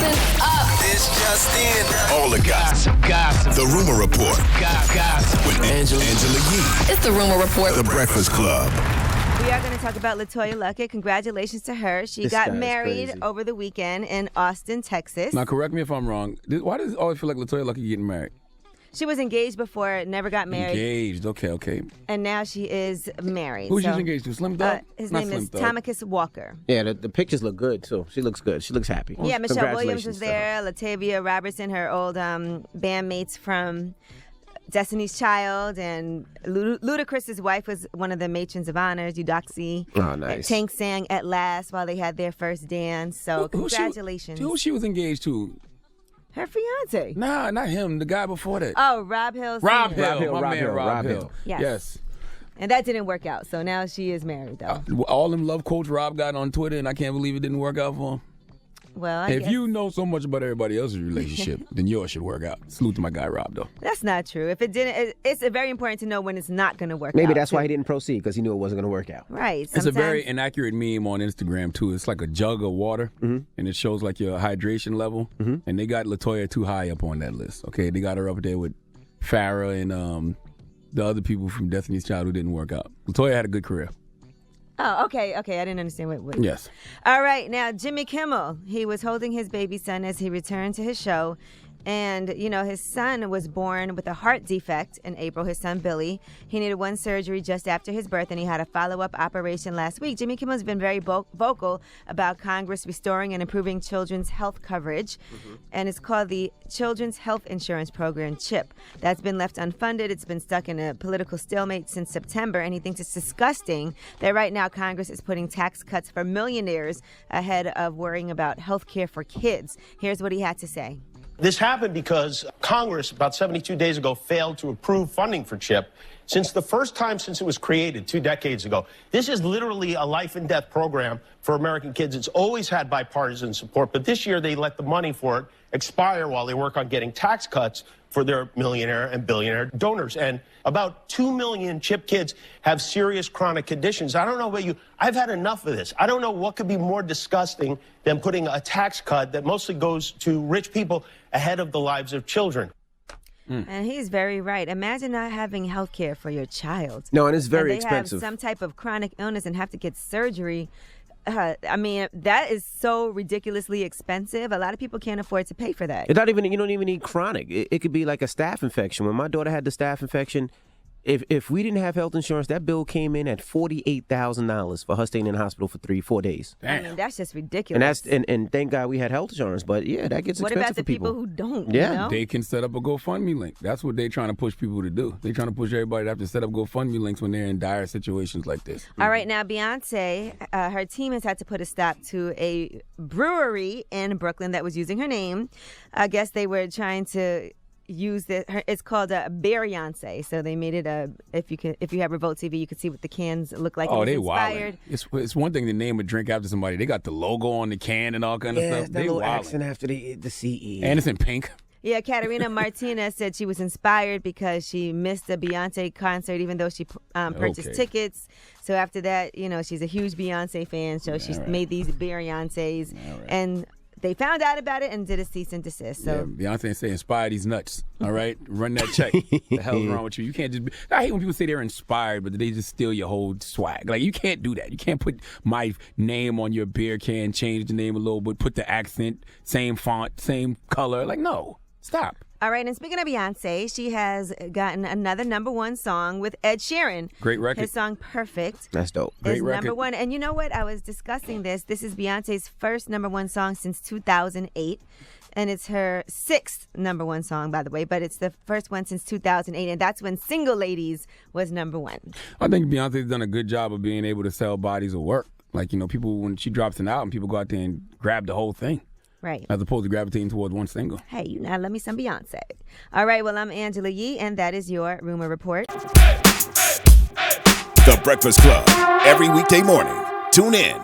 Listen up. This just in. All the gossip. The Rumor Report. Gossip. With Angela Yee. It's the Rumor Report. The Breakfast Club. We are going to talk about LeToya Luckett. Congratulations to her. She got married over the weekend in Austin, Texas. Now, correct me if I'm wrong. Why does it always feel like LeToya Luckett getting married? She was engaged before, never got married. Engaged, okay. And now she is married. Who she's engaged to? Slim Thug? His name is Tamacus Walker. Yeah, the pictures look good, too. She looks good. She looks happy. Yeah, Michelle Williams was there. Latavia Robertson, her old bandmates from Destiny's Child, and Ludacris's wife was one of the matrons of honors, Eudoxie. Oh, nice. Tank sang At Last while they had their first dance. So congratulations. Who she was engaged to? Her fiance. Nah, not him. The guy before that. Oh, Rob Hill. Rob Hill. Yes. And that didn't work out. So now she is married, though. All them love Coach Rob got on Twitter, and I can't believe it didn't work out for him. Well, if you know so much about everybody else's relationship, then yours should work out. Salute to my guy Rob, though. That's not true. If it didn't, it's very important to know when it's not going to work out. Maybe that's why he didn't proceed, because he knew it wasn't going to work out. Right. It's a very inaccurate meme on Instagram, too. It's like a jug of water, and it shows like your hydration level. And they got LeToya too high up on that list. Okay, they got her up there with Farrah and the other people from Destiny's Child who didn't work out. LeToya had a good career. Oh, okay. I didn't understand what. Yes. All right. Now, Jimmy Kimmel, he was holding his baby son as he returned to his show. And, his son was born with a heart defect in April, his son Billy. He needed one surgery just after his birth, and he had a follow-up operation last week. Jimmy Kimmel's been very vocal about Congress restoring and improving children's health coverage. And it's called the Children's Health Insurance Program, CHIP. That's been left unfunded. It's been stuck in a political stalemate since September, and he thinks it's disgusting that right now Congress is putting tax cuts for millionaires ahead of worrying about health care for kids. Here's what he had to say. This happened because Congress, about 72 days ago, failed to approve funding for CHIP. Since the first time since it was created 2 decades ago, this is literally a life and death program for American kids. It's always had bipartisan support, but this year they let the money for it expire while they work on getting tax cuts for their millionaire and billionaire donors. And about 2 million CHIP kids have serious chronic conditions. I don't know about you. I've had enough of this. I don't know what could be more disgusting than putting a tax cut that mostly goes to rich people ahead of the lives of children. And he's very right. Imagine not having health care for your child. No, and it's very they expensive. Have some type of chronic illness and have to get surgery. That is so ridiculously expensive. A lot of people can't afford to pay for that. You don't even need chronic. It could be like a staph infection. When my daughter had the staph infection, if we didn't have health insurance, that bill came in at $48,000 for her staying in the hospital for 3-4 days. Damn. That's just ridiculous. And thank God we had health insurance. But yeah, that gets expensive for people. What about the people who don't? Yeah, they can set up a GoFundMe link. That's what they're trying to push people to do. They're trying to push everybody to have to set up GoFundMe links when they're in dire situations like this. All right, now Beyonce, her team has had to put a stop to a brewery in Brooklyn that was using her name. I guess they were trying to use it's called a Beeryance. So they made it if you have Revolt TV, you can see what the cans look like. Oh, they wild. It's one thing to name a drink after somebody. They got the logo on the can and all kind of stuff. That little accent after the CE. And it's in pink. Yeah, Katarina Martinez said she was inspired because she missed a Beyonce concert, even though she purchased tickets. So after that, she's a huge Beyonce fan, so she made these Beeryances. And they found out about it and did a cease and desist. So Beyonce say inspire these nuts. All right, run that check. The hell's wrong with you? You can't just. I hate when people say they're inspired, but they just steal your whole swag. Like you can't do that. You can't put my name on your beer can, change the name a little bit, put the accent, same font, same color. Like no, stop. All right, and speaking of Beyonce, she has gotten another #1 song with Ed Sheeran. Great record. His song Perfect. That's dope. Great record. #1. And you know what? I was discussing this. This is Beyonce's first #1 song since 2008. And it's her 6th #1 song, by the way. But it's the first one since 2008. And that's when Single Ladies was #1. I think Beyonce's done a good job of being able to sell bodies of work. Like, people, when she drops an album, people go out there and grab the whole thing. Right. As opposed to gravitating towards one single. Hey, you now love me some Beyonce. All right, well, I'm Angela Yee, and that is your Rumor Report. The Breakfast Club. Every weekday morning. Tune in.